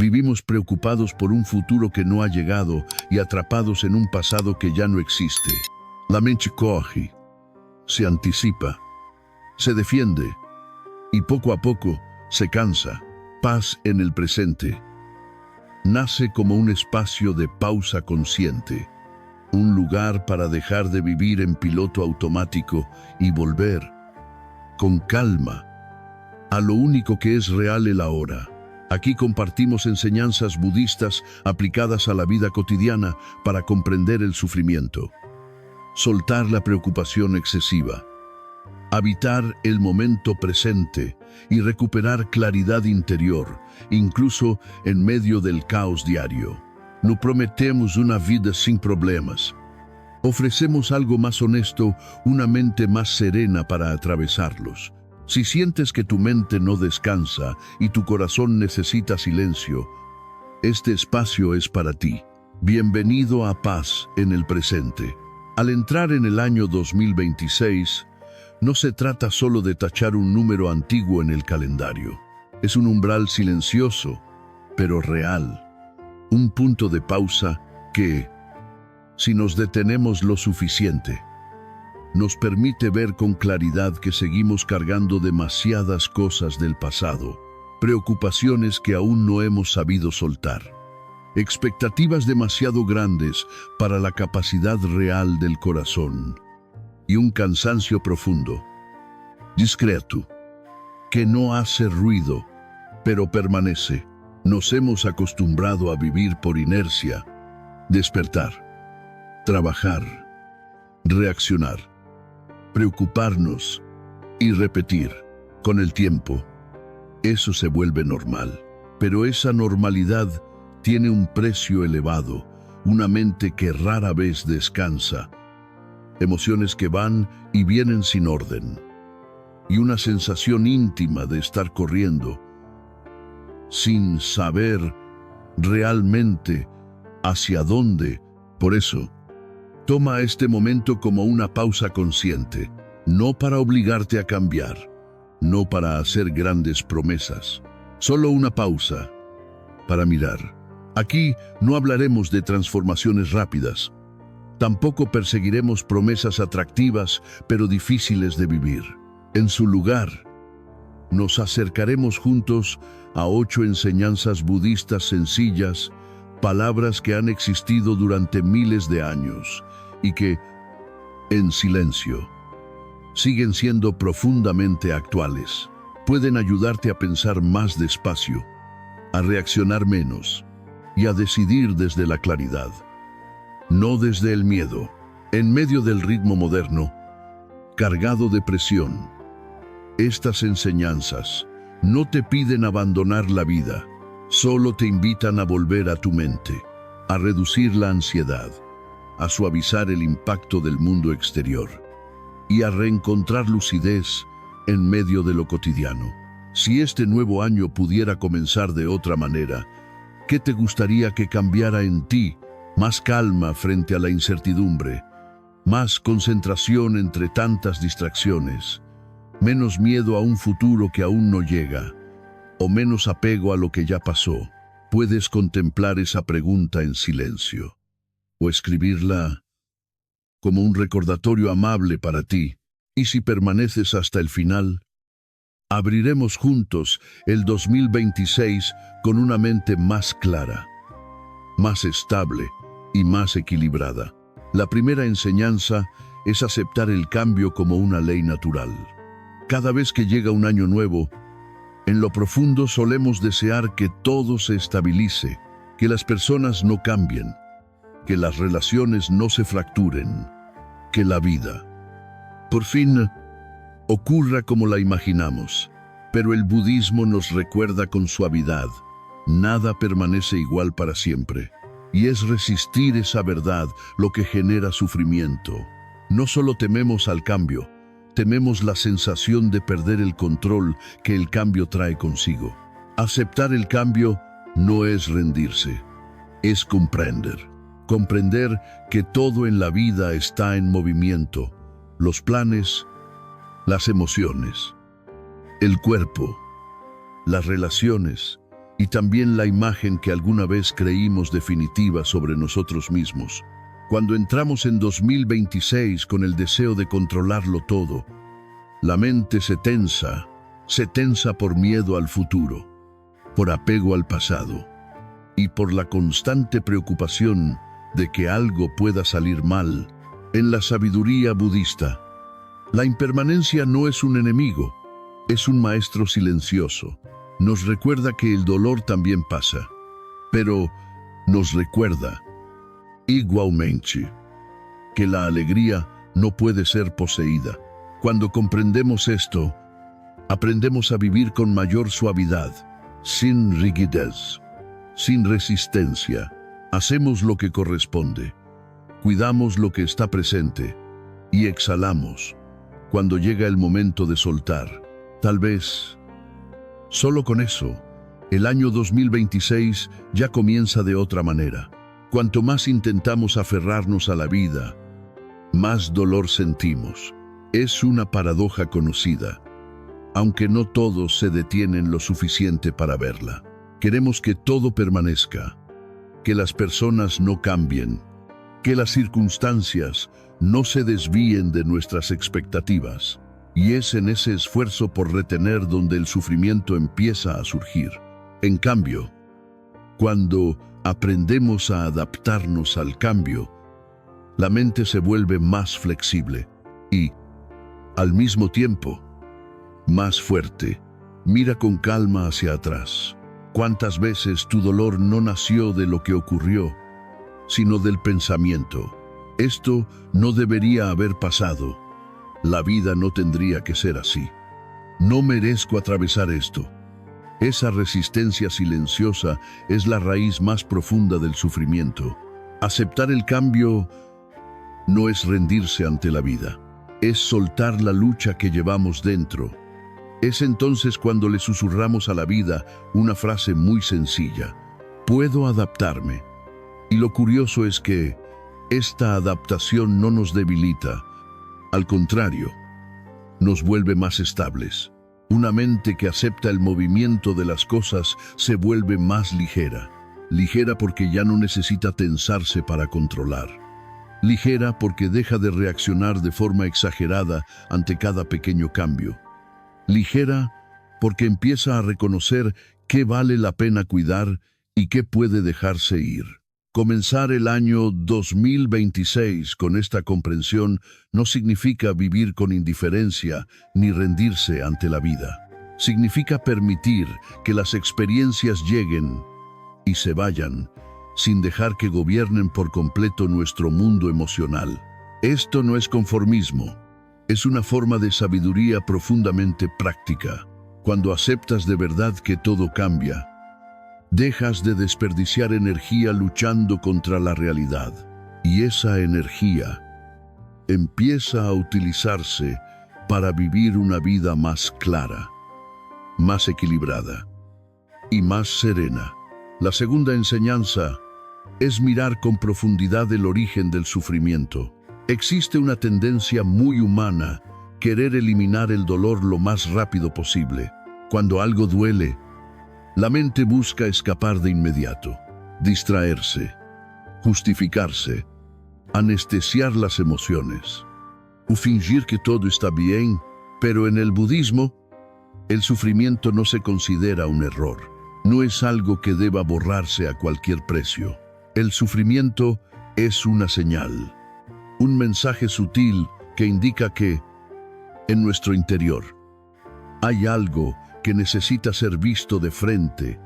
Vivimos preocupados por un futuro que no ha llegado y atrapados en un pasado que ya no existe. La mente corre, se anticipa, se defiende y poco a poco se cansa. Paz en el presente nace como un espacio de pausa consciente, un lugar para dejar de vivir en piloto automático y volver, con calma, a lo único que es real el ahora. Aquí compartimos enseñanzas budistas aplicadas a la vida cotidiana para comprender el sufrimiento, soltar la preocupación excesiva, habitar el momento presente y recuperar claridad interior, incluso en medio del caos diario. No prometemos una vida sin problemas. Ofrecemos algo más honesto, una mente más serena para atravesarlos. Si sientes que tu mente no descansa y tu corazón necesita silencio, este espacio es para ti. Bienvenido a Paz en el presente. Al entrar en el año 2026, no se trata solo de tachar un número antiguo en el calendario. Es un umbral silencioso, pero real. Un punto de pausa que, si nos detenemos lo suficiente, nos permite ver con claridad que seguimos cargando demasiadas cosas del pasado, preocupaciones que aún no hemos sabido soltar, expectativas demasiado grandes para la capacidad real del corazón y un cansancio profundo, discreto, que no hace ruido, pero permanece. Nos hemos acostumbrado a vivir por inercia, despertar, trabajar, reaccionar, preocuparnos y repetir. Con el tiempo, eso se vuelve normal. Pero esa normalidad tiene un precio elevado, una mente que rara vez descansa, emociones que van y vienen sin orden, y una sensación íntima de estar corriendo, sin saber realmente hacia dónde. Por eso, toma este momento como una pausa consciente, no para obligarte a cambiar, no para hacer grandes promesas, solo una pausa para mirar. Aquí no hablaremos de transformaciones rápidas, tampoco perseguiremos promesas atractivas pero difíciles de vivir. En su lugar, nos acercaremos juntos a 8 enseñanzas budistas sencillas, palabras que han existido durante miles de años y que, en silencio, siguen siendo profundamente actuales. Pueden ayudarte a pensar más despacio, a reaccionar menos y a decidir desde la claridad, no desde el miedo. En medio del ritmo moderno, cargado de presión, estas enseñanzas no te piden abandonar la vida, solo te invitan a volver a tu mente, a reducir la ansiedad, a suavizar el impacto del mundo exterior y a reencontrar lucidez en medio de lo cotidiano. Si este nuevo año pudiera comenzar de otra manera, ¿qué te gustaría que cambiara en ti? Más calma frente a la incertidumbre, más concentración entre tantas distracciones, menos miedo a un futuro que aún no llega, o menos apego a lo que ya pasó. Puedes contemplar esa pregunta en silencio, o escribirla como un recordatorio amable para ti. Y si permaneces hasta el final, abriremos juntos el 2026 con una mente más clara, más estable y más equilibrada. La primera enseñanza es aceptar el cambio como una ley natural. Cada vez que llega un año nuevo, en lo profundo solemos desear que todo se estabilice, que las personas no cambien, que las relaciones no se fracturen, que la vida, por fin, ocurra como la imaginamos. Pero el budismo nos recuerda con suavidad: nada permanece igual para siempre. Y es resistir esa verdad lo que genera sufrimiento. No solo tememos al cambio, tememos la sensación de perder el control que el cambio trae consigo. Aceptar el cambio no es rendirse, es comprender. Comprender que todo en la vida está en movimiento: los planes, las emociones, el cuerpo, las relaciones y también la imagen que alguna vez creímos definitiva sobre nosotros mismos. Cuando entramos en 2026 con el deseo de controlarlo todo, la mente se tensa por miedo al futuro, por apego al pasado y por la constante preocupación de que algo pueda salir mal. En la sabiduría budista, la impermanencia no es un enemigo, es un maestro silencioso. Nos recuerda que el dolor también pasa, pero nos recuerda, igualmente, que la alegría no puede ser poseída. Cuando comprendemos esto, aprendemos a vivir con mayor suavidad, sin rigidez, sin resistencia. Hacemos lo que corresponde, cuidamos lo que está presente y exhalamos cuando llega el momento de soltar. Tal vez, solo con eso, el año 2026 ya comienza de otra manera. Cuanto más intentamos aferrarnos a la vida, más dolor sentimos. Es una paradoja conocida, aunque no todos se detienen lo suficiente para verla. Queremos que todo permanezca, que las personas no cambien, que las circunstancias no se desvíen de nuestras expectativas. Y es en ese esfuerzo por retener donde el sufrimiento empieza a surgir. En cambio, cuando aprendemos a adaptarnos al cambio, la mente se vuelve más flexible y, al mismo tiempo, más fuerte. Mira con calma hacia atrás. ¿Cuántas veces tu dolor no nació de lo que ocurrió, sino del pensamiento? Esto no debería haber pasado. La vida no tendría que ser así. No merezco atravesar esto. Esa resistencia silenciosa es la raíz más profunda del sufrimiento. Aceptar el cambio no es rendirse ante la vida, es soltar la lucha que llevamos dentro. Es entonces cuando le susurramos a la vida una frase muy sencilla: puedo adaptarme. Y lo curioso es que esta adaptación no nos debilita. Al contrario, nos vuelve más estables. Una mente que acepta el movimiento de las cosas se vuelve más ligera. Ligera porque ya no necesita tensarse para controlar. Ligera porque deja de reaccionar de forma exagerada ante cada pequeño cambio. Ligera porque empieza a reconocer qué vale la pena cuidar y qué puede dejarse ir. Comenzar el año 2026 con esta comprensión no significa vivir con indiferencia ni rendirse ante la vida. Significa permitir que las experiencias lleguen y se vayan, sin dejar que gobiernen por completo nuestro mundo emocional. Esto no es conformismo, es una forma de sabiduría profundamente práctica. Cuando aceptas de verdad que todo cambia, dejas de desperdiciar energía luchando contra la realidad, y esa energía empieza a utilizarse para vivir una vida más clara, más equilibrada y más serena. La segunda enseñanza es mirar con profundidad el origen del sufrimiento. Existe una tendencia muy humana, querer eliminar el dolor lo más rápido posible. Cuando algo duele, la mente busca escapar de inmediato, distraerse, justificarse, anestesiar las emociones o fingir que todo está bien. Pero en el budismo, el sufrimiento no se considera un error. No es algo que deba borrarse a cualquier precio. El sufrimiento es una señal, un mensaje sutil que indica que, en nuestro interior, hay algo que necesita ser visto de frente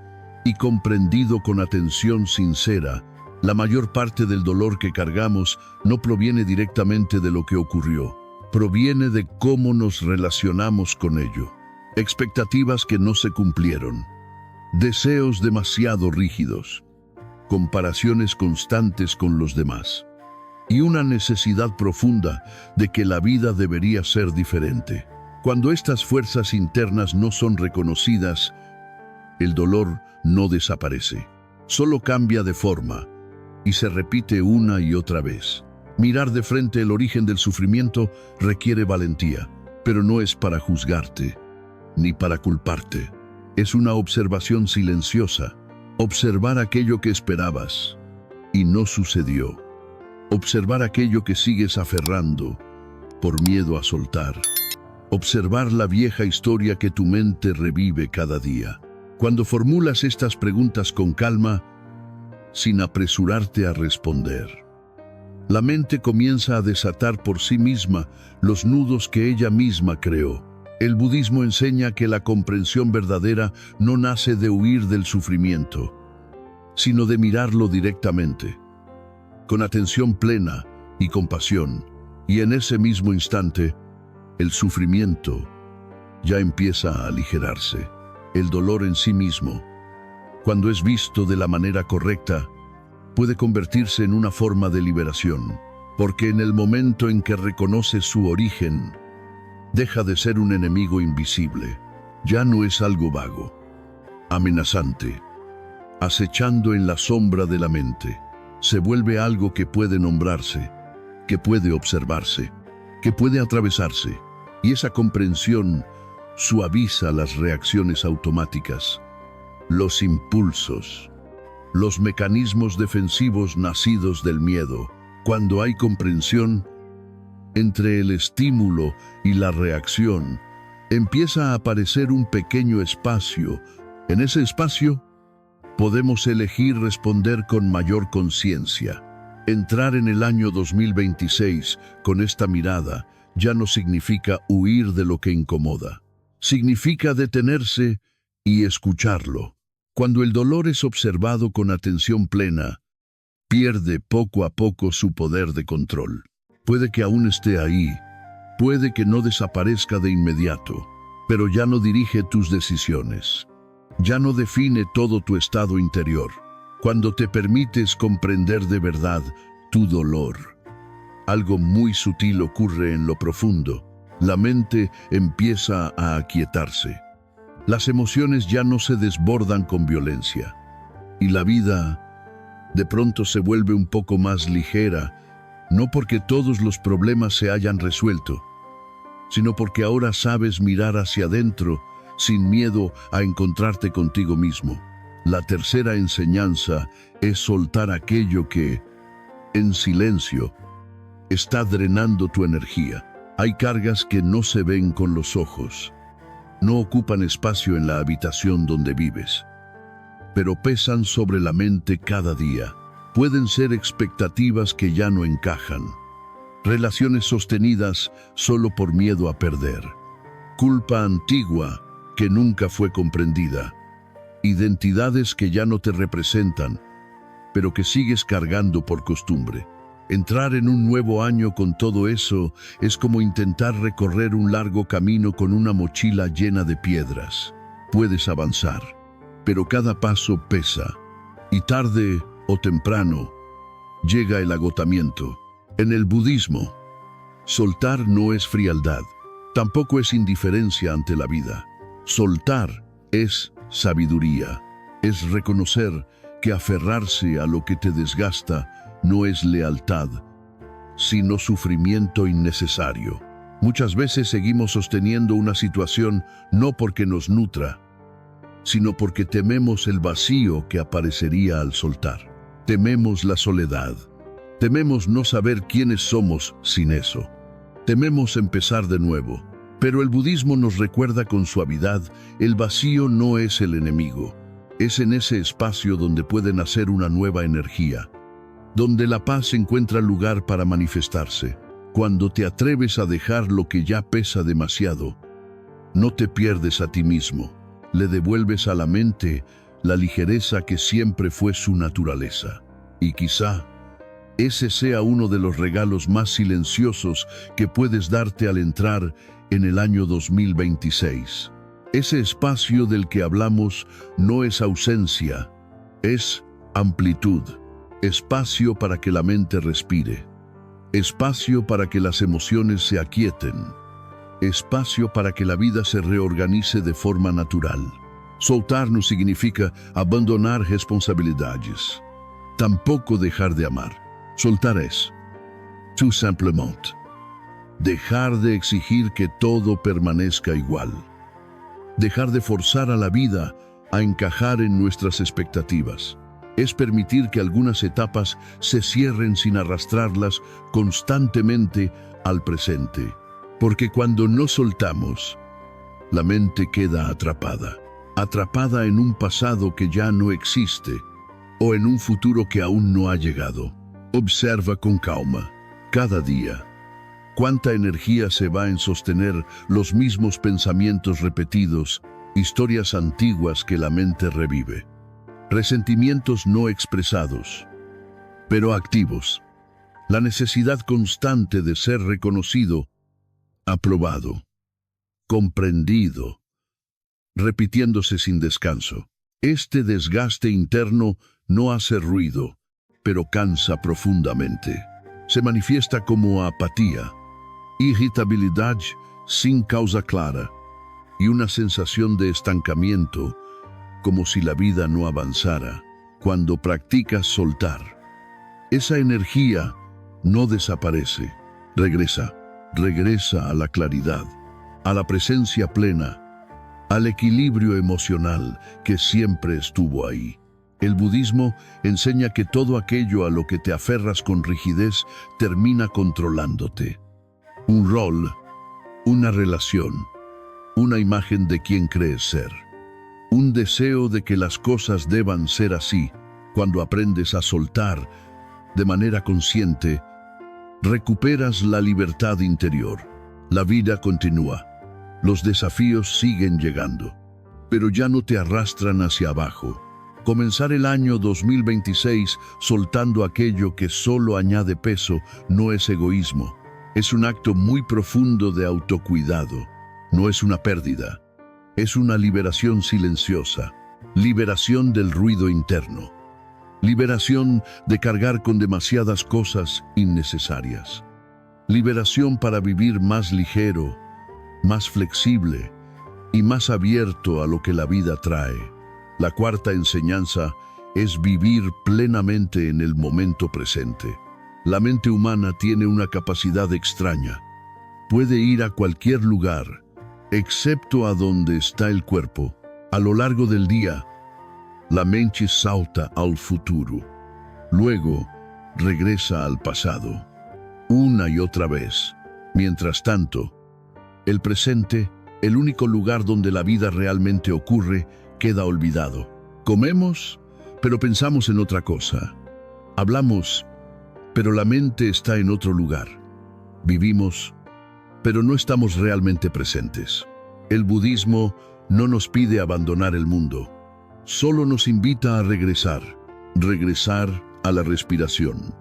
y comprendido con atención sincera. La mayor parte del dolor que cargamos no proviene directamente de lo que ocurrió, proviene de cómo nos relacionamos con ello. Expectativas que no se cumplieron, deseos demasiado rígidos, comparaciones constantes con los demás, y una necesidad profunda de que la vida debería ser diferente. Cuando estas fuerzas internas no son reconocidas, el dolor no desaparece, solo cambia de forma y se repite una y otra vez. Mirar de frente el origen del sufrimiento requiere valentía, pero no es para juzgarte ni para culparte. Es una observación silenciosa. Observar aquello que esperabas y no sucedió. Observar aquello que sigues aferrando por miedo a soltar. Observar la vieja historia que tu mente revive cada día. Cuando formulas estas preguntas con calma, sin apresurarte a responder, la mente comienza a desatar por sí misma los nudos que ella misma creó. El budismo enseña que la comprensión verdadera no nace de huir del sufrimiento, sino de mirarlo directamente, con atención plena y compasión, y en ese mismo instante, el sufrimiento ya empieza a aligerarse. El dolor en sí mismo, cuando es visto de la manera correcta, puede convertirse en una forma de liberación, porque en el momento en que reconoce su origen, deja de ser un enemigo invisible. Ya no es algo vago, amenazante, acechando en la sombra de la mente. Se vuelve algo que puede nombrarse, que puede observarse, que puede atravesarse, y esa comprensión suaviza las reacciones automáticas, los impulsos, los mecanismos defensivos nacidos del miedo. Cuando hay comprensión, entre el estímulo y la reacción, empieza a aparecer un pequeño espacio. En ese espacio, podemos elegir responder con mayor conciencia. Entrar en el año 2026 con esta mirada ya no significa huir de lo que incomoda. Significa detenerse y escucharlo. Cuando el dolor es observado con atención plena, pierde poco a poco su poder de control. Puede que aún esté ahí, puede que no desaparezca de inmediato, pero ya no dirige tus decisiones. Ya no define todo tu estado interior. Cuando te permites comprender de verdad tu dolor, algo muy sutil ocurre en lo profundo. La mente empieza a aquietarse. Las emociones ya no se desbordan con violencia. Y la vida de pronto se vuelve un poco más ligera, no porque todos los problemas se hayan resuelto, sino porque ahora sabes mirar hacia adentro sin miedo a encontrarte contigo mismo. La tercera enseñanza es soltar aquello que, en silencio, está drenando tu energía. Hay cargas que no se ven con los ojos, no ocupan espacio en la habitación donde vives, pero pesan sobre la mente cada día. Pueden ser expectativas que ya no encajan, relaciones sostenidas solo por miedo a perder, culpa antigua que nunca fue comprendida, identidades que ya no te representan, pero que sigues cargando por costumbre. Entrar en un nuevo año con todo eso es como intentar recorrer un largo camino con una mochila llena de piedras. Puedes avanzar, pero cada paso pesa, y tarde o temprano llega el agotamiento. En el budismo, soltar no es frialdad, tampoco es indiferencia ante la vida. Soltar es sabiduría, es reconocer que aferrarse a lo que te desgasta no es lealtad, sino sufrimiento innecesario. Muchas veces seguimos sosteniendo una situación no porque nos nutra, sino porque tememos el vacío que aparecería al soltar. Tememos la soledad. Tememos no saber quiénes somos sin eso. Tememos empezar de nuevo. Pero el budismo nos recuerda con suavidad, el vacío no es el enemigo. Es en ese espacio donde puede nacer una nueva energía, donde la paz encuentra lugar para manifestarse. Cuando te atreves a dejar lo que ya pesa demasiado, no te pierdes a ti mismo, le devuelves a la mente la ligereza que siempre fue su naturaleza. Y quizá ese sea uno de los regalos más silenciosos que puedes darte al entrar en el año 2026. Ese espacio del que hablamos no es ausencia, es amplitud. Espacio para que la mente respire, espacio para que las emociones se aquieten, espacio para que la vida se reorganice de forma natural. Soltar no significa abandonar responsabilidades, tampoco dejar de amar. Soltar es, tout simplement, dejar de exigir que todo permanezca igual. dejar de forzar a la vida a encajar en nuestras expectativas. Es permitir que algunas etapas se cierren sin arrastrarlas constantemente al presente. Porque cuando no soltamos, la mente queda atrapada en un pasado que ya no existe o en un futuro que aún no ha llegado. Observa con calma, cada día, cuánta energía se va en sostener los mismos pensamientos repetidos, historias antiguas que la mente revive, resentimientos no expresados, pero activos, la necesidad constante de ser reconocido, aprobado, comprendido, repitiéndose sin descanso. Este desgaste interno no hace ruido, pero cansa profundamente. Se manifiesta como apatía, irritabilidad sin causa clara y una sensación de estancamiento, como si la vida no avanzara. Cuando practicas soltar, esa energía no desaparece, regresa a la claridad, a la presencia plena, al equilibrio emocional que siempre estuvo ahí. El budismo enseña que todo aquello a lo que te aferras con rigidez termina controlándote. Un rol, una relación, una imagen de quien crees ser. Un deseo de que las cosas deban ser así. Cuando aprendes a soltar de manera consciente, recuperas la libertad interior. La vida continúa. Los desafíos siguen llegando, pero ya no te arrastran hacia abajo. Comenzar el año 2026 soltando aquello que solo añade peso no es egoísmo. Es un acto muy profundo de autocuidado. No es una pérdida. Es una liberación silenciosa. Liberación del ruido interno. Liberación de cargar con demasiadas cosas innecesarias. Liberación para vivir más ligero, más flexible y más abierto a lo que la vida trae. La cuarta enseñanza es vivir plenamente en el momento presente. La mente humana tiene una capacidad extraña. Puede ir a cualquier lugar, excepto a donde está el cuerpo. A lo largo del día, la mente salta al futuro. Luego, regresa al pasado, una y otra vez. Mientras tanto, el presente, el único lugar donde la vida realmente ocurre, queda olvidado. Comemos, pero pensamos en otra cosa. Hablamos, pero la mente está en otro lugar. Vivimos, pero no estamos realmente presentes. El budismo no nos pide abandonar el mundo. Solo nos invita a regresar a la respiración,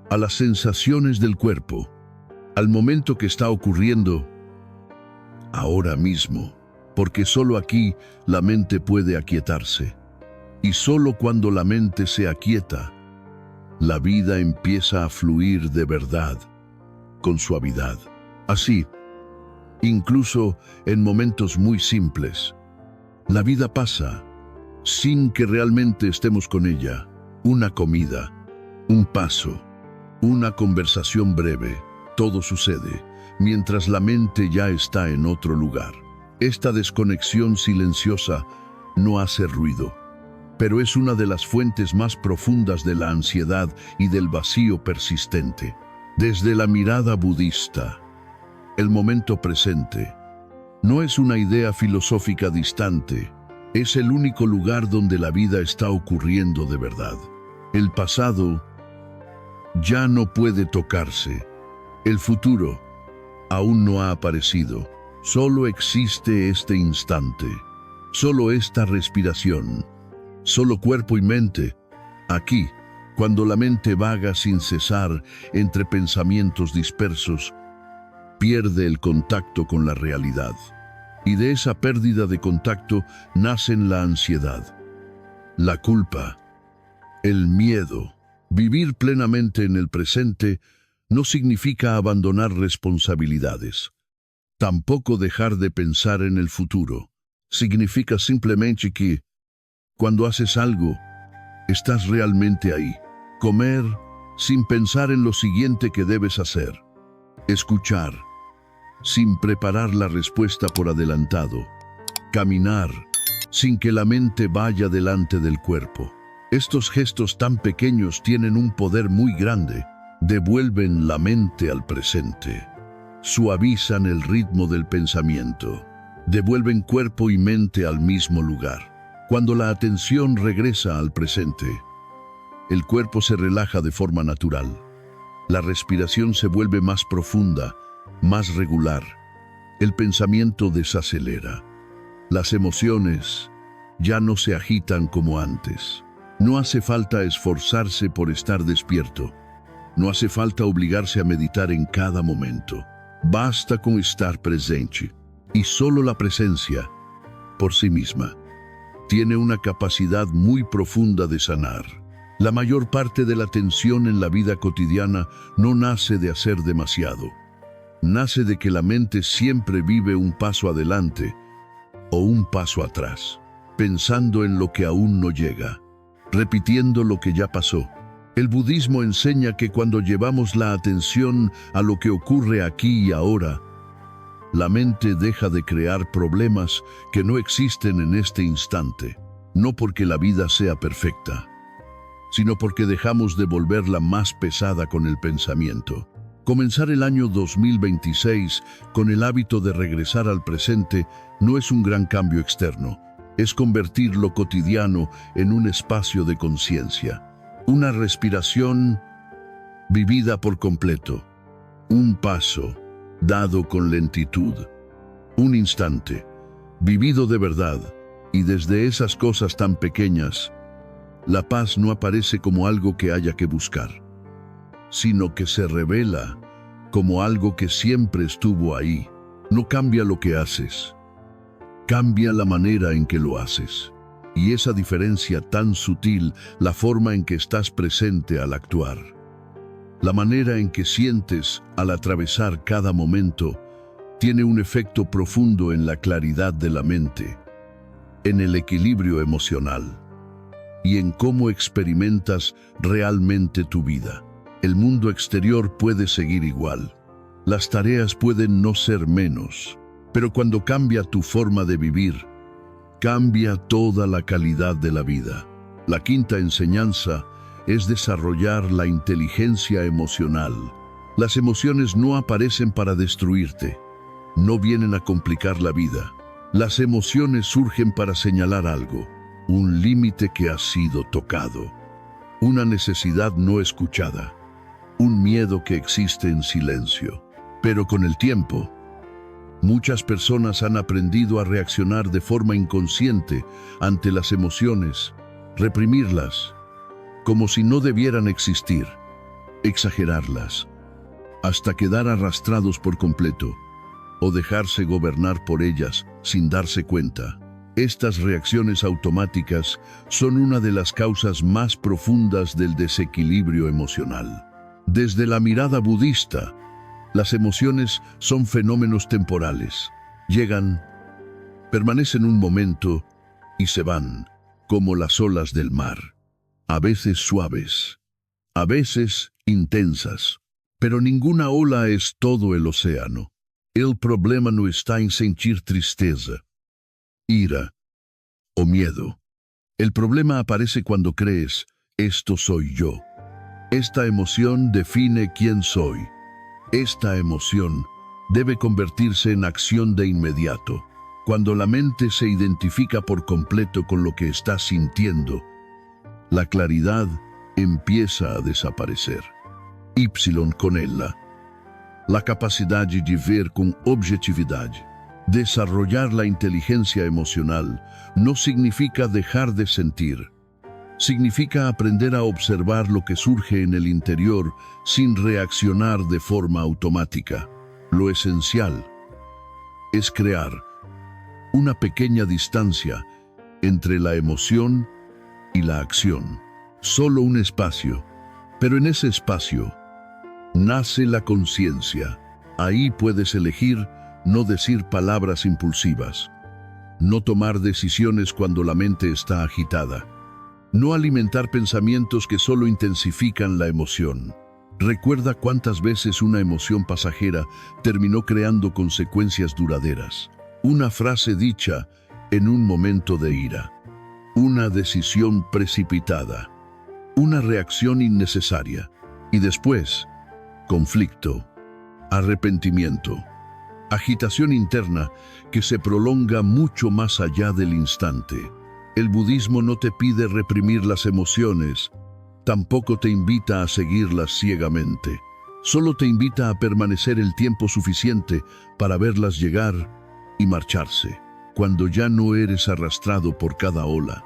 a las sensaciones del cuerpo, al momento que está ocurriendo ahora mismo, porque solo aquí la mente puede aquietarse. Y solo cuando la mente se aquieta, la vida empieza a fluir de verdad, con suavidad. Así, incluso en momentos muy simples, la vida pasa sin que realmente estemos con ella. Una comida, un paso, una conversación breve, todo sucede mientras la mente ya está en otro lugar. Esta desconexión silenciosa no hace ruido, pero es una de las fuentes más profundas de la ansiedad y del vacío persistente. Desde la mirada budista, el momento presente no es una idea filosófica distante, es el único lugar donde la vida está ocurriendo de verdad. El pasado ya no puede tocarse, el futuro aún no ha aparecido, solo existe este instante, solo esta respiración, solo cuerpo y mente, aquí, cuando la mente vaga sin cesar entre pensamientos dispersos, pierde el contacto con la realidad. Y de esa pérdida de contacto nacen la ansiedad, la culpa, el miedo. Vivir plenamente en el presente no significa abandonar responsabilidades. Tampoco dejar de pensar en el futuro. Significa simplemente que, cuando haces algo, estás realmente ahí. Comer sin pensar en lo siguiente que debes hacer. Escuchar sin preparar la respuesta por adelantado. caminar, sin que la mente vaya delante del cuerpo. Estos gestos tan pequeños tienen un poder muy grande. Devuelven la mente al presente. Suavizan el ritmo del pensamiento. Devuelven cuerpo y mente al mismo lugar. Cuando la atención regresa al presente, el cuerpo se relaja de forma natural. La respiración se vuelve más profunda, más regular. El pensamiento desacelera. Las emociones ya no se agitan como antes. No hace falta esforzarse por estar despierto. No hace falta obligarse a meditar en cada momento. Basta con estar presente. Y solo la presencia, por sí misma, tiene una capacidad muy profunda de sanar. La mayor parte de la tensión en la vida cotidiana no nace de hacer demasiado. Nace de que la mente siempre vive un paso adelante o un paso atrás, pensando en lo que aún no llega, repitiendo lo que ya pasó. El budismo enseña que cuando llevamos la atención a lo que ocurre aquí y ahora, la mente deja de crear problemas que no existen en este instante, no porque la vida sea perfecta, sino porque dejamos de volverla más pesada con el pensamiento. Comenzar el año 2026 con el hábito de regresar al presente no es un gran cambio externo, es convertir lo cotidiano en un espacio de conciencia. Una respiración vivida por completo, un paso dado con lentitud, un instante vivido de verdad, y desde esas cosas tan pequeñas, la paz no aparece como algo que haya que buscar, sino que se revela como algo que siempre estuvo ahí. No cambia lo que haces, cambia la manera en que lo haces. Y esa diferencia tan sutil, la forma en que estás presente al actuar, la manera en que sientes al atravesar cada momento, tiene un efecto profundo en la claridad de la mente, en el equilibrio emocional y en cómo experimentas realmente tu vida. El mundo exterior puede seguir igual, las tareas pueden no ser menos, pero cuando cambia tu forma de vivir, cambia toda la calidad de la vida. La quinta enseñanza es desarrollar la inteligencia emocional. Las emociones no aparecen para destruirte, no vienen a complicar la vida. Las emociones surgen para señalar algo, un límite que ha sido tocado, una necesidad no escuchada, un miedo que existe en silencio. Pero con el tiempo, muchas personas han aprendido a reaccionar de forma inconsciente ante las emociones, reprimirlas, como si no debieran existir, exagerarlas, hasta quedar arrastrados por completo, o dejarse gobernar por ellas sin darse cuenta. Estas reacciones automáticas son una de las causas más profundas del desequilibrio emocional. Desde la mirada budista, las emociones son fenómenos temporales. Llegan, permanecen un momento y se van, como las olas del mar. A veces suaves, a veces intensas, pero ninguna ola es todo el océano. El problema no está en sentir tristeza, ira o miedo. El problema aparece cuando crees, esto soy yo. Esta emoción define quién soy. Esta emoción debe convertirse en acción de inmediato. Cuando la mente se identifica por completo con lo que está sintiendo, la claridad empieza a desaparecer. Y con ella, la capacidad de ver con objetividad. Desarrollar la inteligencia emocional no significa dejar de sentir. Significa aprender a observar lo que surge en el interior sin reaccionar de forma automática. Lo esencial es crear una pequeña distancia entre la emoción y la acción. Solo un espacio, pero en ese espacio nace la conciencia. Ahí puedes elegir no decir palabras impulsivas, no tomar decisiones cuando la mente está agitada, no alimentar pensamientos que solo intensifican la emoción. Recuerda cuántas veces una emoción pasajera terminó creando consecuencias duraderas. Una frase dicha en un momento de ira, una decisión precipitada, una reacción innecesaria y después, conflicto, arrepentimiento, agitación interna que se prolonga mucho más allá del instante. El budismo no te pide reprimir las emociones, tampoco te invita a seguirlas ciegamente. Solo te invita a permanecer el tiempo suficiente para verlas llegar y marcharse. Cuando ya no eres arrastrado por cada ola,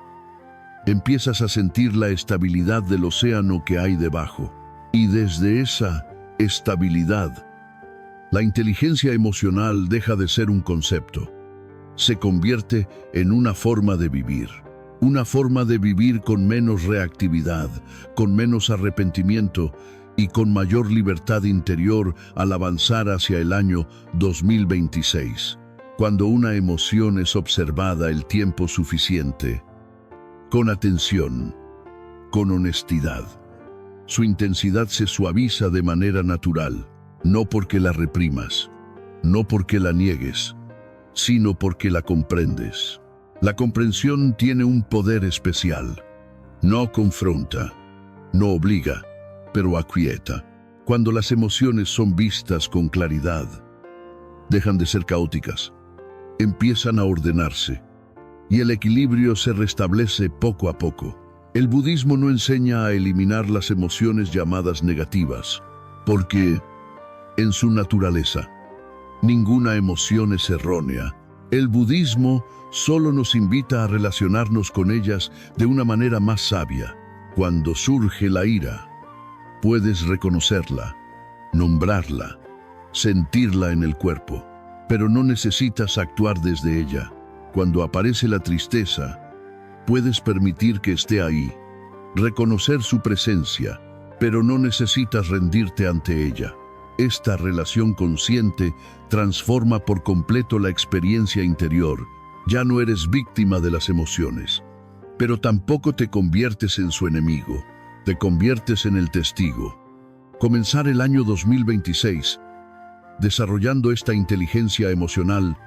empiezas a sentir la estabilidad del océano que hay debajo. Y desde esa estabilidad, la inteligencia emocional deja de ser un concepto. Se convierte en una forma de vivir. Una forma de vivir con menos reactividad, con menos arrepentimiento y con mayor libertad interior al avanzar hacia el año 2026. Cuando una emoción es observada el tiempo suficiente, con atención, con honestidad, su intensidad se suaviza de manera natural, no porque la reprimas, no porque la niegues, sino porque la comprendes. La comprensión tiene un poder especial. No confronta, no obliga, pero aquieta. Cuando las emociones son vistas con claridad, dejan de ser caóticas, empiezan a ordenarse, y el equilibrio se restablece poco a poco. El budismo no enseña a eliminar las emociones llamadas negativas, porque, en su naturaleza, ninguna emoción es errónea. El budismo solo nos invita a relacionarnos con ellas de una manera más sabia. Cuando surge la ira, puedes reconocerla, nombrarla, sentirla en el cuerpo, pero no necesitas actuar desde ella. Cuando aparece la tristeza, puedes permitir que esté ahí, reconocer su presencia, pero no necesitas rendirte ante ella. Esta relación consciente transforma por completo la experiencia interior. Ya no eres víctima de las emociones, pero tampoco te conviertes en su enemigo, te conviertes en el testigo. Comenzar el año 2026 desarrollando esta inteligencia emocional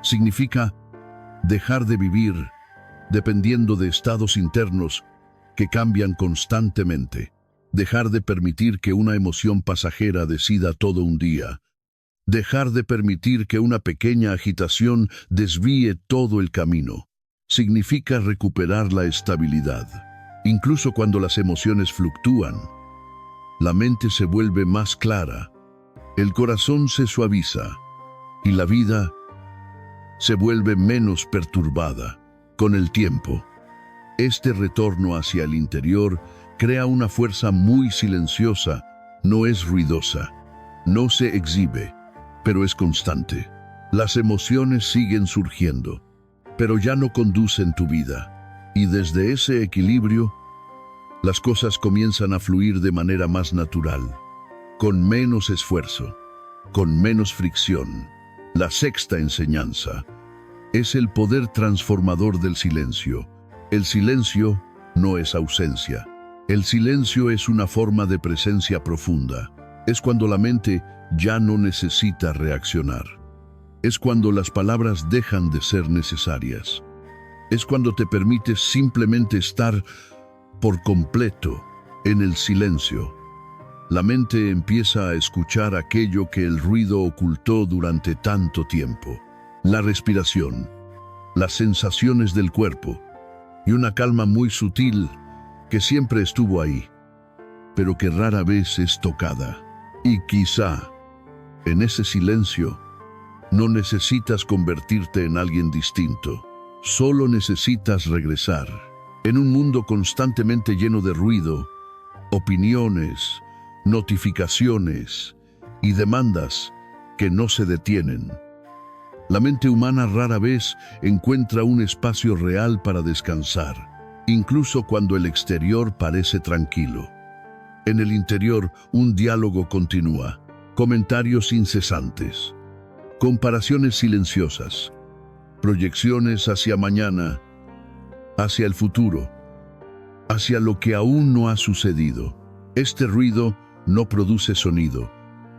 significa dejar de vivir dependiendo de estados internos que cambian constantemente. Dejar de permitir que una emoción pasajera decida todo un día. Dejar de permitir que una pequeña agitación desvíe todo el camino. Significa recuperar la estabilidad. Incluso cuando las emociones fluctúan, la mente se vuelve más clara, el corazón se suaviza y la vida se vuelve menos perturbada. Con el tiempo, este retorno hacia el interior crea una fuerza muy silenciosa, no es ruidosa, no se exhibe, pero es constante. Las emociones siguen surgiendo, pero ya no conducen tu vida. Y desde ese equilibrio, las cosas comienzan a fluir de manera más natural, con menos esfuerzo, con menos fricción. La sexta enseñanza es el poder transformador del silencio. El silencio no es ausencia. El silencio es una forma de presencia profunda. Es cuando la mente ya no necesita reaccionar. Es cuando las palabras dejan de ser necesarias. Es cuando te permites simplemente estar por completo en el silencio. La mente empieza a escuchar aquello que el ruido ocultó durante tanto tiempo. La respiración, las sensaciones del cuerpo y una calma muy sutil que siempre estuvo ahí, pero que rara vez es tocada. Y quizá, en ese silencio, no necesitas convertirte en alguien distinto. Solo necesitas regresar. En un mundo constantemente lleno de ruido, opiniones, notificaciones y demandas que no se detienen, la mente humana rara vez encuentra un espacio real para descansar, incluso cuando el exterior parece tranquilo. En el interior, un diálogo continúa, comentarios incesantes, comparaciones silenciosas, proyecciones hacia mañana, hacia el futuro, hacia lo que aún no ha sucedido. Este ruido no produce sonido,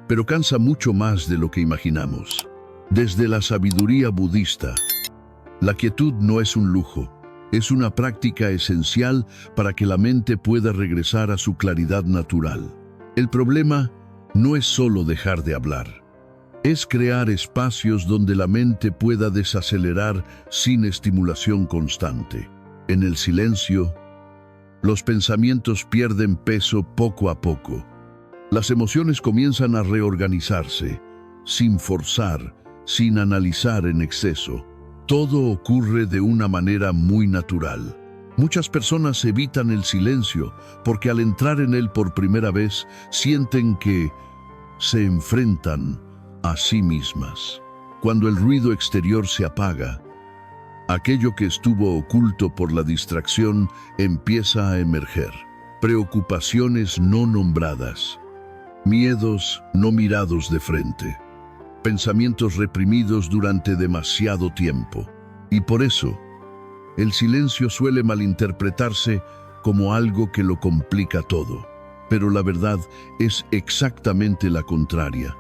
pero cansa mucho más de lo que imaginamos. Desde la sabiduría budista, La quietud no es un lujo, es una práctica esencial para que la mente pueda regresar a su claridad natural. El problema no es solo dejar de hablar, es crear espacios donde la mente pueda desacelerar sin estimulación constante. En el silencio, los pensamientos pierden peso poco a poco. Las emociones comienzan a reorganizarse, sin forzar, sin analizar en exceso. Todo ocurre de una manera muy natural. Muchas personas evitan el silencio porque al entrar en él por primera vez sienten que se enfrentan a sí mismas. Cuando el ruido exterior se apaga, aquello que estuvo oculto por la distracción empieza a emerger. Preocupaciones no nombradas, miedos no mirados de frente, pensamientos reprimidos durante demasiado tiempo. Y por eso, el silencio suele malinterpretarse como algo que lo complica todo. Pero la verdad es exactamente la contraria.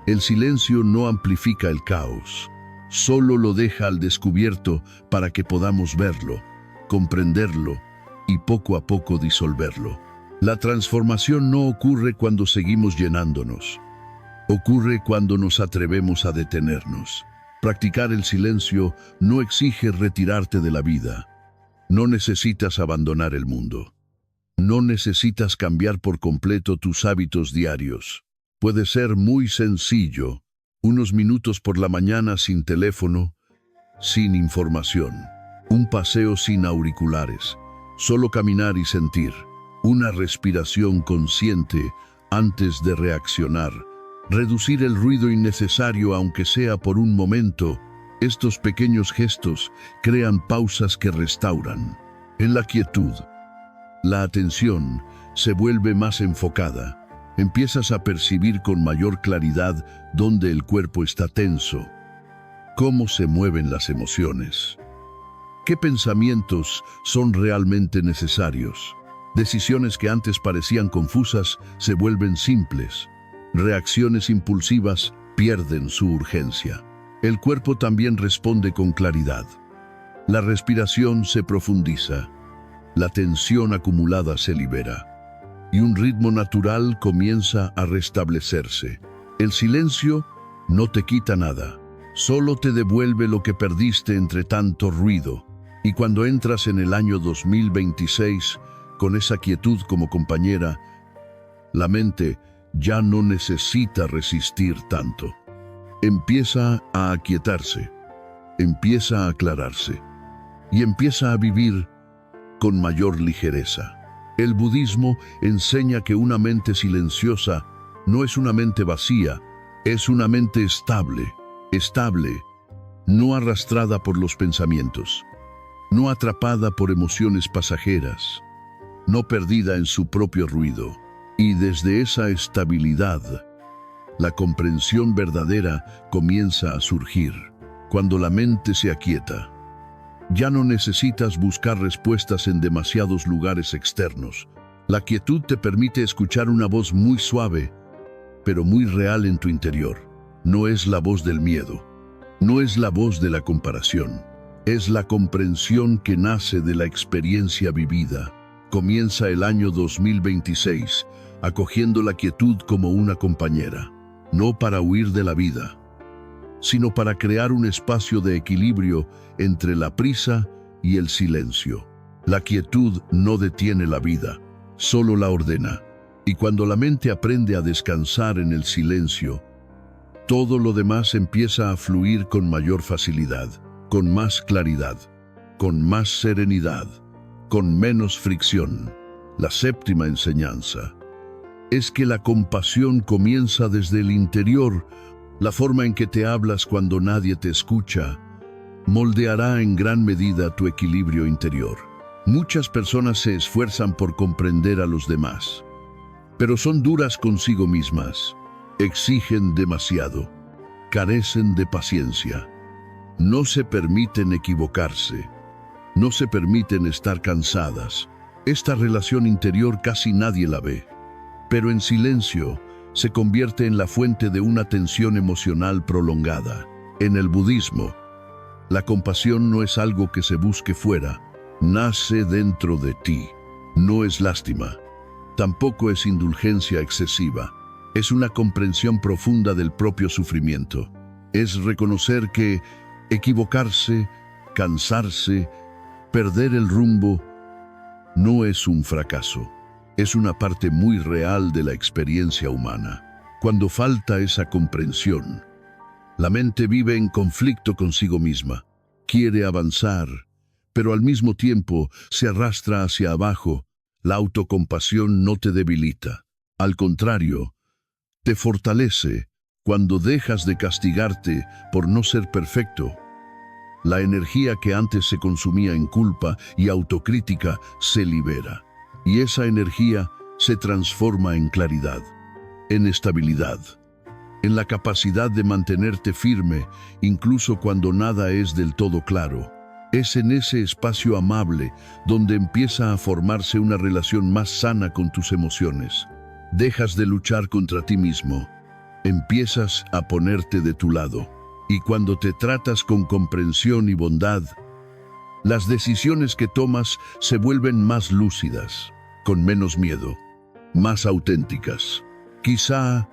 El silencio no amplifica el caos, solo lo deja al descubierto para que podamos verlo, comprenderlo y poco a poco disolverlo. La transformación no ocurre cuando seguimos llenándonos. Ocurre cuando nos atrevemos a detenernos. Practicar el silencio no exige retirarte de la vida. No necesitas abandonar el mundo. No necesitas cambiar por completo tus hábitos diarios. Puede ser muy sencillo, unos minutos por la mañana sin teléfono, sin información, un paseo sin auriculares, solo caminar y sentir, una respiración consciente antes de reaccionar, reducir el ruido innecesario aunque sea por un momento. Estos pequeños gestos crean pausas que restauran. En la quietud, la atención se vuelve más enfocada. Empiezas a percibir con mayor claridad dónde el cuerpo está tenso, cómo se mueven las emociones, qué pensamientos son realmente necesarios. Decisiones que antes parecían confusas se vuelven simples. Reacciones impulsivas pierden su urgencia. El cuerpo también responde con claridad. La respiración se profundiza. La tensión acumulada se libera. Y un ritmo natural comienza a restablecerse. El silencio no te quita nada, solo te devuelve lo que perdiste entre tanto ruido. Y cuando entras en el año 2026, con esa quietud como compañera, la mente ya no necesita resistir tanto. Empieza a aquietarse, empieza a aclararse y empieza a vivir con mayor ligereza. El budismo enseña que una mente silenciosa no es una mente vacía, es una mente estable, no arrastrada por los pensamientos, no atrapada por emociones pasajeras, no perdida en su propio ruido. Y desde esa estabilidad, la comprensión verdadera comienza a surgir. Cuando la mente se aquieta, ya no necesitas buscar respuestas en demasiados lugares externos. La quietud te permite escuchar una voz muy suave, pero muy real en tu interior. No es la voz del miedo, no es la voz de la comparación, es la comprensión que nace de la experiencia vivida. Comienza el año 2026, acogiendo la quietud como una compañera, no para huir de la vida, sino para crear un espacio de equilibrio entre la prisa y el silencio. La quietud no detiene la vida, solo la ordena. Y cuando la mente aprende a descansar en el silencio, todo lo demás empieza a fluir con mayor facilidad, con más claridad, con más serenidad, con menos fricción. La séptima enseñanza es que la compasión comienza desde el interior. La forma en que te hablas cuando nadie te escucha moldeará en gran medida tu equilibrio interior. Muchas personas se esfuerzan por comprender a los demás, pero son duras consigo mismas, exigen demasiado, carecen de paciencia, no se permiten equivocarse, no se permiten estar cansadas. Esta relación interior casi nadie la ve, pero en silencio se convierte en la fuente de una tensión emocional prolongada. En el budismo, La compasión no es algo que se busque fuera, nace dentro de ti. No es lástima, tampoco es indulgencia excesiva. Es una comprensión profunda del propio sufrimiento. Es reconocer que equivocarse, cansarse, perder el rumbo, no es un fracaso. Es una parte muy real de la experiencia humana. Cuando falta esa comprensión, la mente vive en conflicto consigo misma. Quiere avanzar, pero al mismo tiempo se arrastra hacia abajo. La autocompasión no te debilita. Al contrario, te fortalece cuando dejas de castigarte por no ser perfecto. La energía que antes se consumía en culpa y autocrítica se libera. Y esa energía se transforma en claridad, en estabilidad, en la capacidad de mantenerte firme, incluso cuando nada es del todo claro. Es en ese espacio amable donde empieza a formarse una relación más sana con tus emociones. Dejas de luchar contra ti mismo. Empiezas a ponerte de tu lado. Y cuando te tratas con comprensión y bondad, las decisiones que tomas se vuelven más lúcidas, con menos miedo, más auténticas. Quizá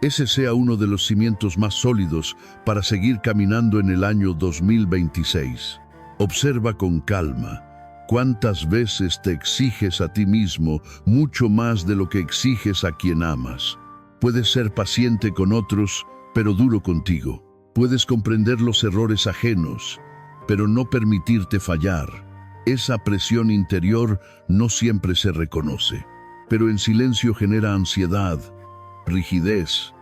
ese sea uno de los cimientos más sólidos para seguir caminando en el año 2026. Observa con calma cuántas veces te exiges a ti mismo mucho más de lo que exiges a quien amas. Puedes ser paciente con otros, pero duro contigo. Puedes comprender los errores ajenos, pero no permitirte fallar. Esa presión interior no siempre se reconoce, pero en silencio genera ansiedad, rigidez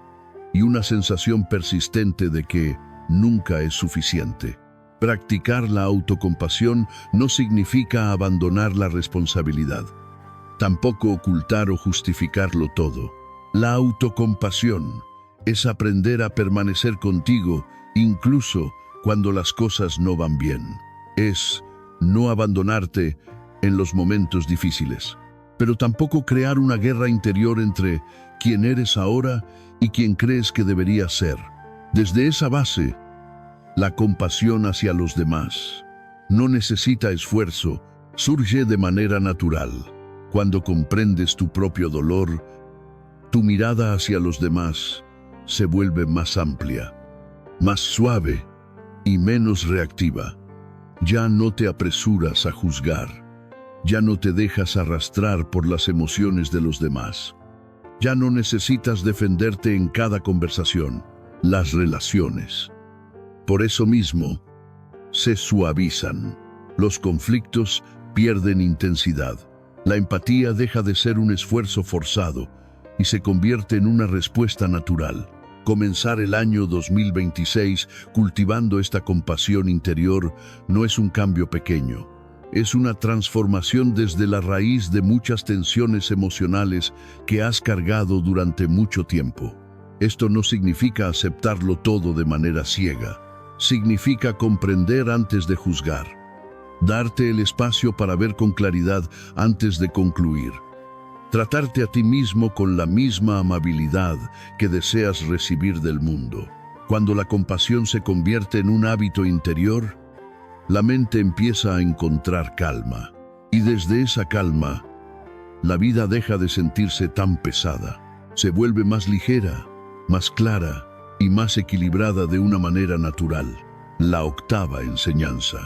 y una sensación persistente de que nunca es suficiente. Practicar la autocompasión no significa abandonar la responsabilidad, tampoco ocultar o justificarlo todo. La autocompasión es aprender a permanecer contigo incluso cuando las cosas no van bien. Es no abandonarte en los momentos difíciles, pero tampoco crear una guerra interior entre quién eres ahora y quién crees que deberías ser. Desde esa base, la compasión hacia los demás no necesita esfuerzo, surge de manera natural. Cuando comprendes tu propio dolor, tu mirada hacia los demás se vuelve más amplia, más suave y menos reactiva. Ya no te apresuras a juzgar, ya no te dejas arrastrar por las emociones de los demás. Ya no necesitas defenderte en cada conversación. Las relaciones, por eso mismo, se suavizan. Los conflictos pierden intensidad. La empatía deja de ser un esfuerzo forzado y se convierte en una respuesta natural. Comenzar el año 2026 cultivando esta compasión interior no es un cambio pequeño. Es una transformación desde la raíz de muchas tensiones emocionales que has cargado durante mucho tiempo. Esto no significa aceptarlo todo de manera ciega. Significa comprender antes de juzgar. Darte el espacio para ver con claridad antes de concluir. Tratarte a ti mismo con la misma amabilidad que deseas recibir del mundo. Cuando la compasión se convierte en un hábito interior, la mente empieza a encontrar calma. Y desde esa calma, la vida deja de sentirse tan pesada. Se vuelve más ligera, más clara y más equilibrada de una manera natural. La octava enseñanza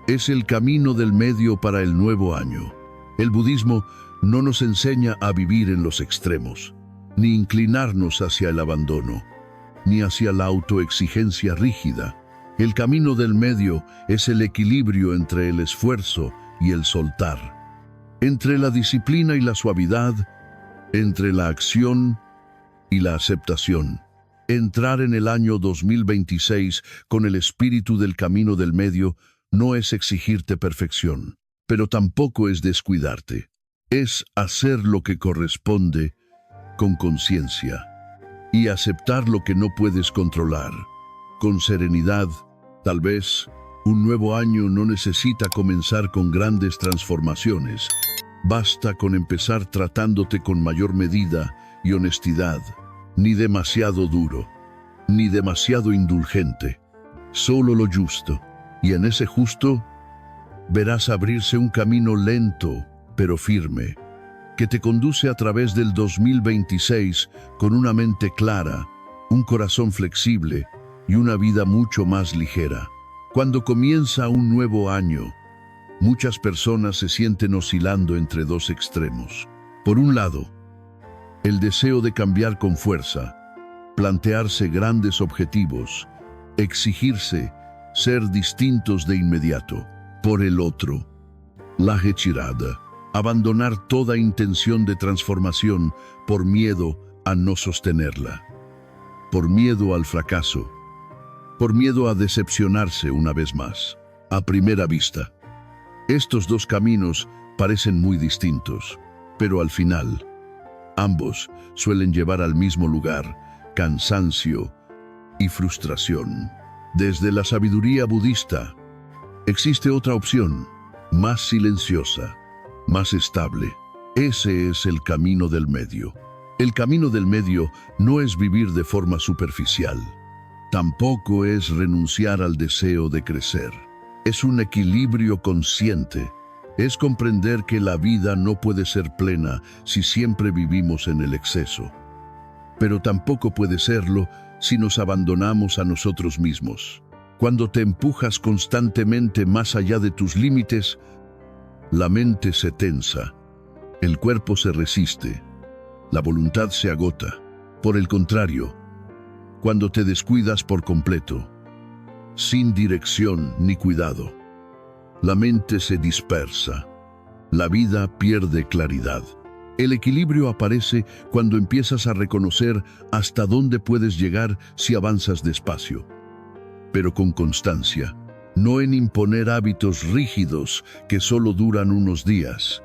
es el camino del medio para el nuevo año. El budismo no nos enseña a vivir en los extremos, ni inclinarnos hacia el abandono, ni hacia la autoexigencia rígida. El camino del medio es el equilibrio entre el esfuerzo y el soltar, entre la disciplina y la suavidad, entre la acción y la aceptación. Entrar en el año 2026 con el espíritu del camino del medio no es exigirte perfección, pero tampoco es descuidarte. Es hacer lo que corresponde con conciencia y aceptar lo que no puedes controlar. Con serenidad, tal vez, un nuevo año no necesita comenzar con grandes transformaciones. Basta con empezar tratándote con mayor medida y honestidad, ni demasiado duro, ni demasiado indulgente, solo lo justo, y en ese justo verás abrirse un camino lento, pero firme, que te conduce a través del 2026 con una mente clara, un corazón flexible y una vida mucho más ligera. Cuando comienza un nuevo año, muchas personas se sienten oscilando entre dos extremos. Por un lado, el deseo de cambiar con fuerza, plantearse grandes objetivos, exigirse ser distintos de inmediato. Por el otro, la retirada, abandonar toda intención de transformación por miedo a no sostenerla, por miedo al fracaso, por miedo a decepcionarse una vez más. A primera vista, estos dos caminos parecen muy distintos, pero al final, ambos suelen llevar al mismo lugar: cansancio y frustración. Desde la sabiduría budista, existe otra opción, más silenciosa, más estable. Ese es el camino del medio. El camino del medio no es vivir de forma superficial. Tampoco es renunciar al deseo de crecer. Es un equilibrio consciente. Es comprender que la vida no puede ser plena si siempre vivimos en el exceso. Pero tampoco puede serlo si nos abandonamos a nosotros mismos. Cuando te empujas constantemente más allá de tus límites, la mente se tensa, el cuerpo se resiste, la voluntad se agota. Por el contrario, cuando te descuidas por completo, sin dirección ni cuidado, la mente se dispersa, la vida pierde claridad. El equilibrio aparece cuando empiezas a reconocer hasta dónde puedes llegar si avanzas despacio, pero con constancia, no en imponer hábitos rígidos que solo duran unos días,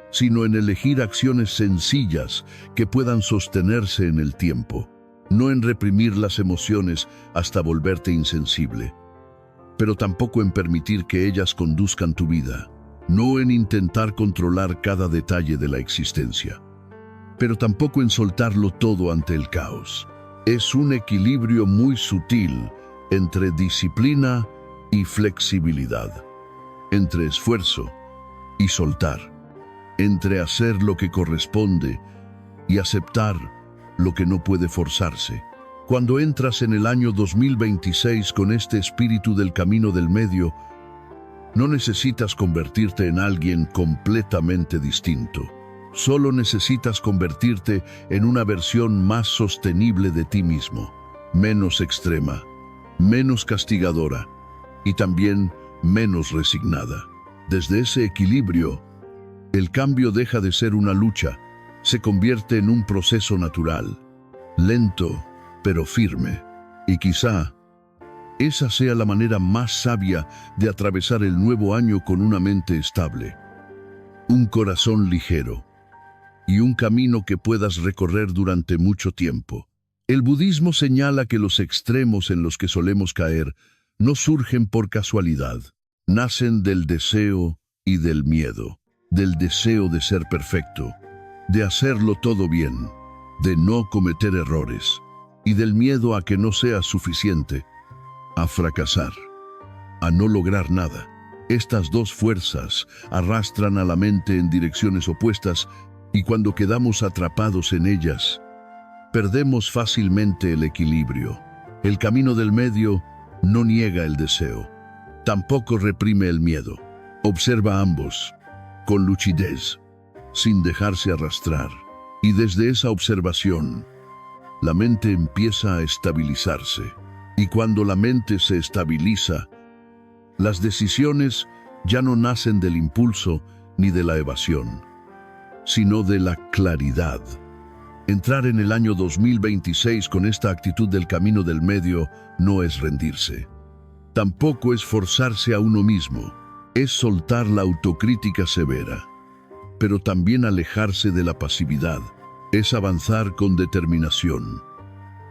sino en elegir acciones sencillas que puedan sostenerse en el tiempo, no en reprimir las emociones hasta volverte insensible, pero tampoco en permitir que ellas conduzcan tu vida, no en intentar controlar cada detalle de la existencia, pero tampoco en soltarlo todo ante el caos. Es un equilibrio muy sutil entre disciplina y flexibilidad, entre esfuerzo y soltar, entre hacer lo que corresponde y aceptar lo que no puede forzarse. Cuando entras en el año 2026 con este espíritu del camino del medio, no necesitas convertirte en alguien completamente distinto. Solo necesitas convertirte en una versión más sostenible de ti mismo, menos extrema, menos castigadora y también menos resignada. Desde ese equilibrio, el cambio deja de ser una lucha, se convierte en un proceso natural, lento pero firme, y quizá esa sea la manera más sabia de atravesar el nuevo año con una mente estable, un corazón ligero y un camino que puedas recorrer durante mucho tiempo. El budismo señala que los extremos en los que solemos caer no surgen por casualidad, nacen del deseo y del miedo, del deseo de ser perfecto, de hacerlo todo bien, de no cometer errores, y del miedo a que no sea suficiente, a fracasar, a no lograr nada. Estas dos fuerzas arrastran a la mente en direcciones opuestas y cuando quedamos atrapados en ellas, perdemos fácilmente el equilibrio. El camino del medio no niega el deseo, tampoco reprime el miedo. Observa ambos, con lucidez, sin dejarse arrastrar. Y desde esa observación, la mente empieza a estabilizarse. Y cuando la mente se estabiliza, las decisiones ya no nacen del impulso ni de la evasión, sino de la claridad. Entrar en el año 2026 con esta actitud del camino del medio no es rendirse. Tampoco es forzarse a uno mismo, es soltar la autocrítica severa, pero también alejarse de la pasividad, es avanzar con determinación,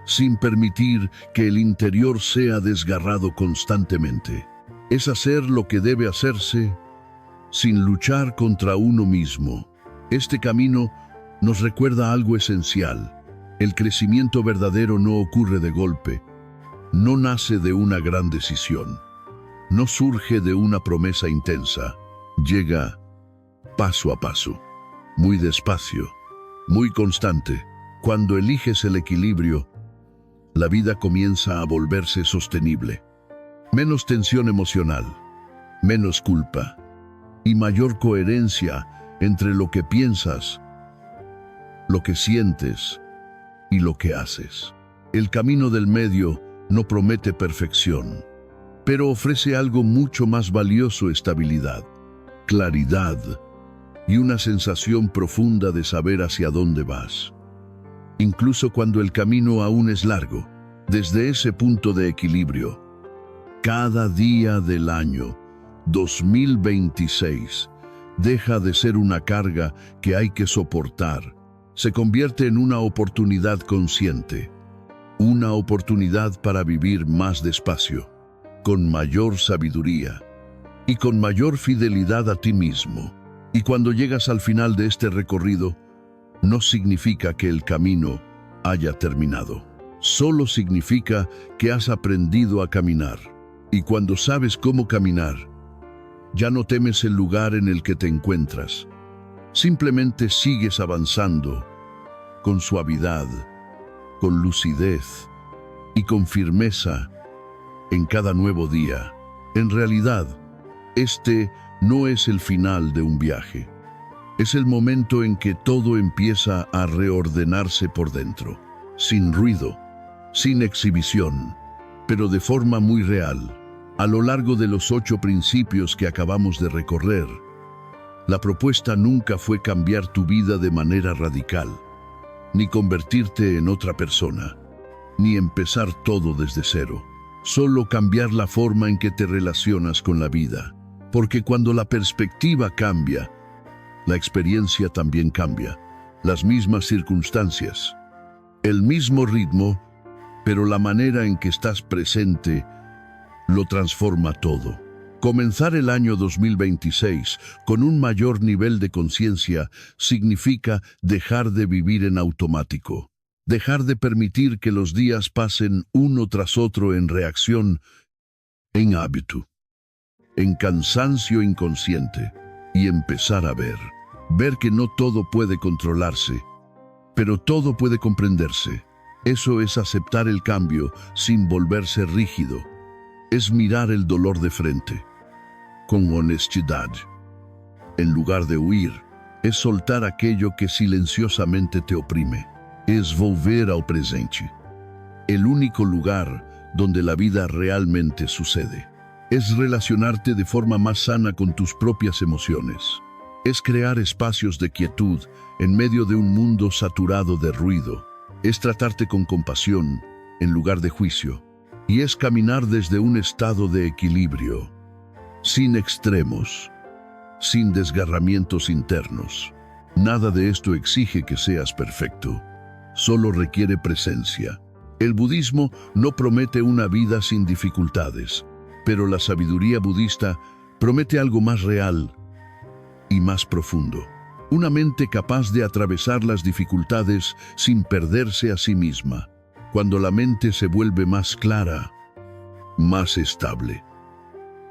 sin permitir que el interior sea desgarrado constantemente. Es hacer lo que debe hacerse sin luchar contra uno mismo. Este camino nos recuerda algo esencial. El crecimiento verdadero no ocurre de golpe, no nace de una gran decisión, no surge de una promesa intensa, llega paso a paso, muy despacio, muy constante. Cuando eliges el equilibrio, la vida comienza a volverse sostenible. Menos tensión emocional, menos culpa y mayor coherencia entre lo que piensas, lo que sientes y lo que haces. El camino del medio no promete perfección, pero ofrece algo mucho más valioso: estabilidad, claridad y una sensación profunda de saber hacia dónde vas. Incluso cuando el camino aún es largo, desde ese punto de equilibrio, cada día del año 2026 deja de ser una carga que hay que soportar. Se convierte en una oportunidad consciente, una oportunidad para vivir más despacio, con mayor sabiduría y con mayor fidelidad a ti mismo. Y cuando llegas al final de este recorrido, no significa que el camino haya terminado. Solo significa que has aprendido a caminar. Y cuando sabes cómo caminar, ya no temes el lugar en el que te encuentras. Simplemente sigues avanzando con suavidad, con lucidez y con firmeza en cada nuevo día. En realidad, este no es el final de un viaje. Es el momento en que todo empieza a reordenarse por dentro, sin ruido, sin exhibición, pero de forma muy real. A lo largo de los 8 principios que acabamos de recorrer, la propuesta nunca fue cambiar tu vida de manera radical, ni convertirte en otra persona, ni empezar todo desde cero. Solo cambiar la forma en que te relacionas con la vida. Porque cuando la perspectiva cambia, la experiencia también cambia. Las mismas circunstancias, el mismo ritmo, pero la manera en que estás presente lo transforma todo. Comenzar el año 2026 con un mayor nivel de conciencia significa dejar de vivir en automático, dejar de permitir que los días pasen uno tras otro en reacción, en hábito, en cansancio inconsciente, y empezar a ver que no todo puede controlarse, pero todo puede comprenderse. Eso es aceptar el cambio sin volverse rígido. Es mirar el dolor de frente, con honestidad. En lugar de huir, es soltar aquello que silenciosamente te oprime. Es volver al presente, el único lugar donde la vida realmente sucede. Es relacionarte de forma más sana con tus propias emociones. Es crear espacios de quietud en medio de un mundo saturado de ruido. Es tratarte con compasión en lugar de juicio. Y es caminar desde un estado de equilibrio, sin extremos, sin desgarramientos internos. Nada de esto exige que seas perfecto, solo requiere presencia. El budismo no promete una vida sin dificultades, pero la sabiduría budista promete algo más real y más profundo. Una mente capaz de atravesar las dificultades sin perderse a sí misma. Cuando la mente se vuelve más clara, más estable,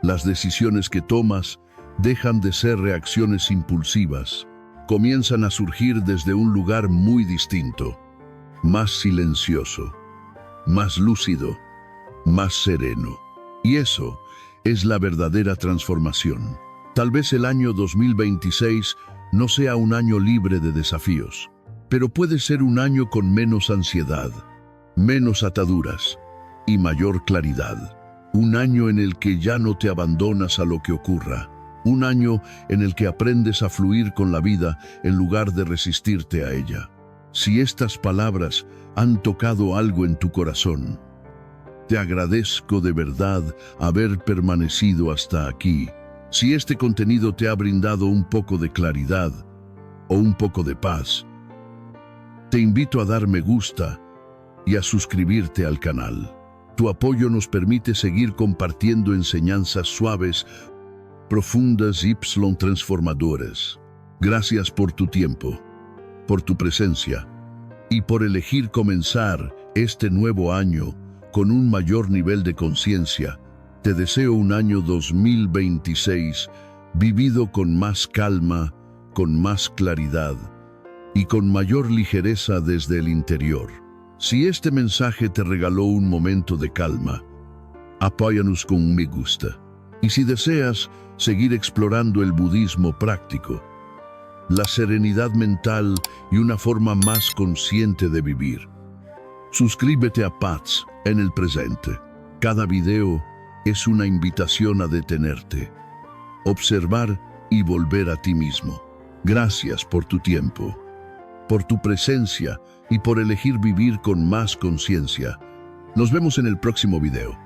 las decisiones que tomas dejan de ser reacciones impulsivas, comienzan a surgir desde un lugar muy distinto, más silencioso, más lúcido, más sereno. Y eso es la verdadera transformación. Tal vez el año 2026 no sea un año libre de desafíos, pero puede ser un año con menos ansiedad, menos ataduras y mayor claridad. Un año en el que ya no te abandonas a lo que ocurra. Un año en el que aprendes a fluir con la vida en lugar de resistirte a ella. Si estas palabras han tocado algo en tu corazón, te agradezco de verdad haber permanecido hasta aquí. Si este contenido te ha brindado un poco de claridad o un poco de paz, te invito a dar me gusta y a suscribirte al canal. Tu apoyo nos permite seguir compartiendo enseñanzas suaves, profundas y transformadoras. Gracias por tu tiempo, por tu presencia y por elegir comenzar este nuevo año con un mayor nivel de conciencia, te deseo un año 2026 vivido con más calma, con más claridad y con mayor ligereza desde el interior. Si este mensaje te regaló un momento de calma, apóyanos con un me gusta. Y si deseas seguir explorando el budismo práctico, la serenidad mental y una forma más consciente de vivir, suscríbete a Paz en el presente. Cada video es una invitación a detenerte, observar y volver a ti mismo. Gracias por tu tiempo, por tu presencia y por elegir vivir con más conciencia. Nos vemos en el próximo video.